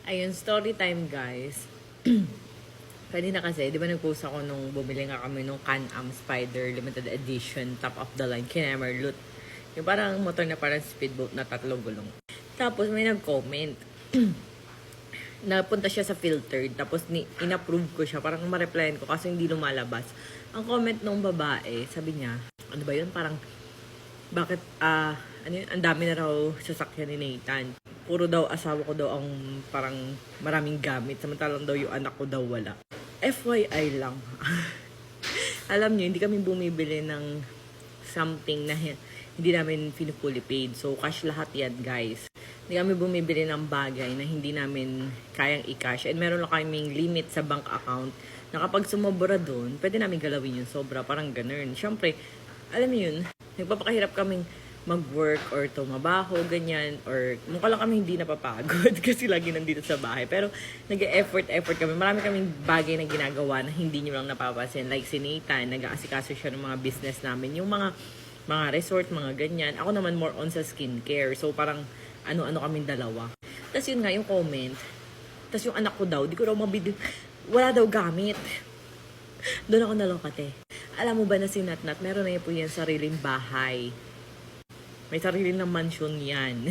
Ayun, story time guys. Kanina kasi, di ba nag-post ako nung bumili nga kami nung Can-Am Spider Limited Edition, top of the line, Kinemerlut. Yung parang motor na parang speedboat na 3 gulong. Tapos may nag-comment. Napunta siya sa filtered, tapos in-approve ko siya, parang ma-replyan ko kasi hindi lumalabas. Ang comment nung babae, sabi niya, ano ba yun, parang, bakit, ano yun, ang dami na raw sasakyan ni Nathan. Puro daw asawa ko daw ang parang maraming gamit, samantalang daw yung anak ko daw wala. FYI lang. Alam niyo, hindi kami bumibili ng something na hindi namin fully paid. So, cash lahat yan, guys. Hindi kami bumibili ng bagay na hindi namin kayang i-cash. And meron lang kaming limit sa bank account na kapag sumobra doon, pwede namin galawin yung sobra. Parang ganun. Siyempre, alam niyo yun, nagpapakahirap kaming mag-work or tumabaho, ganyan, or mukha lang kami hindi napapagod kasi lagi nandito sa bahay. Pero nag-effort kami. Marami kaming bagay na ginagawa na hindi nyo lang napapansin. Like si Nathan, nag-aasikaso siya ng mga business namin. Yung mga resort, mga ganyan. Ako naman more on sa skincare. So parang ano-ano kaming dalawa. Tapos yun nga, yung comment. Tapos yung anak ko daw, di ko daw mabili. Wala daw gamit. Doon ako nalokate. Alam mo ba na si Natnat, meron na po yan sariling bahay. May sarili ng mansion yan.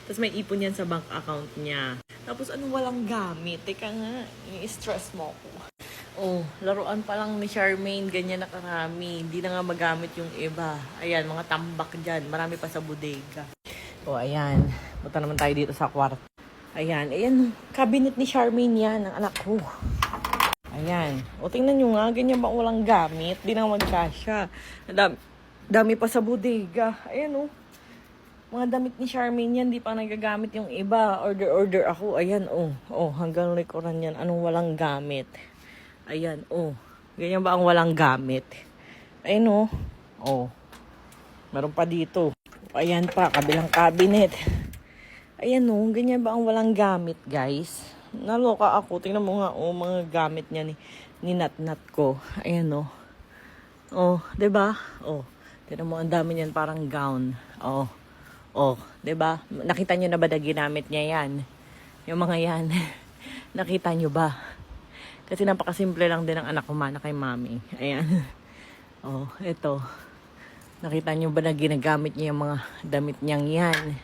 Tapos may ipon yan sa bank account niya. Tapos ano walang gamit? Teka nga, i-stress mo ako. Oh, laruan pa lang ni Charmaine, ganyan na karami. Hindi na nga magamit yung iba. Ayan, mga tambak dyan. Marami pa sa bodega. Oh, ayan. Punta naman tayo dito sa kwarto. Ayan, cabinet ni Charmaine yan, ang anak ko. Ayan. O, tingnan nyo nga, ganyan ba walang gamit? Di na magkasya. Dami pa sa bodega. Ayan, oh. Mga damit ni Charmaine yan, di pa nagagamit yung iba. Order ako. Ayan, oh. Oh, hanggang likuran yan. Anong walang gamit? Ayan, oh. Ganyan ba ang walang gamit? Ayan, oh. Oh. Meron pa dito. Ayan pa, kabilang cabinet. Ayan, oh. Ganyan ba ang walang gamit, guys? Naloka ako. Tingnan mo nga, oh, mga gamit niya ni Natnat ko. Ayan, oh. Oh, diba? Oh. Tingnan mo, ang dami niyan parang gown. Oh. Oh, 'di ba? Nakita niyo na ba na ginamit niya 'yan? Yung mga 'yan. Nakita niyo ba? Kasi napakasimple lang din ng anak ko mana kay mami. Ayan. Oh, ito. Nakita niyo ba na ginagamit niya yung mga damit niyang 'yan?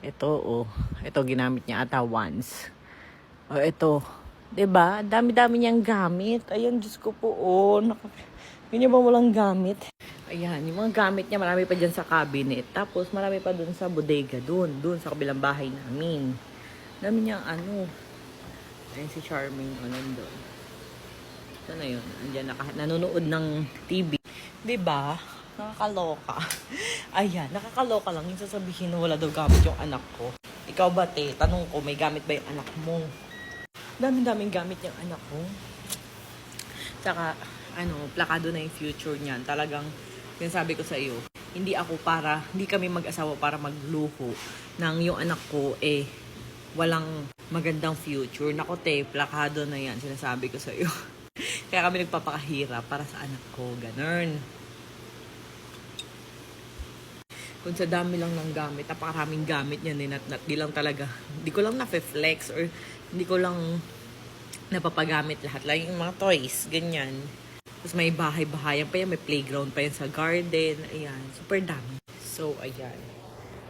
Ito, oh. Ito ginamit niya ata once. Oh, ito. 'Di ba? Dami-dami niyang gamit. Ayan, Diyos ko po, oh. Ganyan ba walang gamit? Ayan, yung mga gamit niya, marami pa dyan sa cabinet. Tapos, marami pa dun sa bodega, dun sa kabilang bahay namin. Dami niyang ano. Ayan si Charmaine, o nandun. Saan na yun? Andiyan, nanonood ng TV. Diba? Nakakaloka. Ayan, nakakaloka lang. Yung sasabihin na wala daw gamit yung anak ko. Ikaw ba, te? Tanong ko, may gamit ba yung anak mo? Daming gamit yung anak ko. Tsaka, plakado na yung future niyan. Talagang, yung sabi ko sa iyo, hindi kami mag-asawa para magluho nang yung anak ko, walang magandang future. Nako te, plakado na yan, sinasabi ko sa iyo. Kaya kami nagpapakahirap para sa anak ko, ganun. Kung sa dami lang ng gamit, napakaraming gamit niya ni Natnat. Di ko lang na-flex or hindi ko lang napapagamit lahat. Like yung mga toys, ganyan. Tapos may bahay-bahayan pa yan, may playground pa yan sa garden. Ayan, super dami. So, ayan.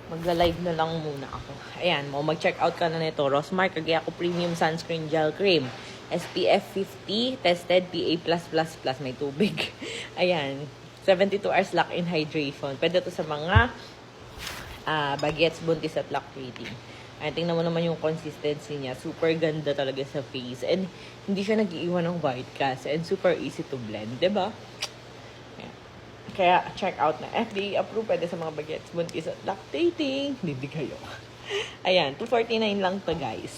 Magla-live na lang muna ako. Ayan, mag-check out ka na nito. Rosmark, Kagaya ko Premium Sunscreen Gel Cream. SPF 50, tested PA+++, may tubig. Ayan, 72 hours lock-in hydration. Pwede to sa mga bagets, buntis at lactating. Ayan, tingnan mo naman yung consistency niya. Super ganda talaga sa face. And hindi siya nag-iiwan ng white cast. And super easy to blend. Diba? Ayan. Kaya check out na. FDA approved. Pwede sa mga bagets, buntis at lactating. Hindi kayo. Ayan, $249 lang to guys.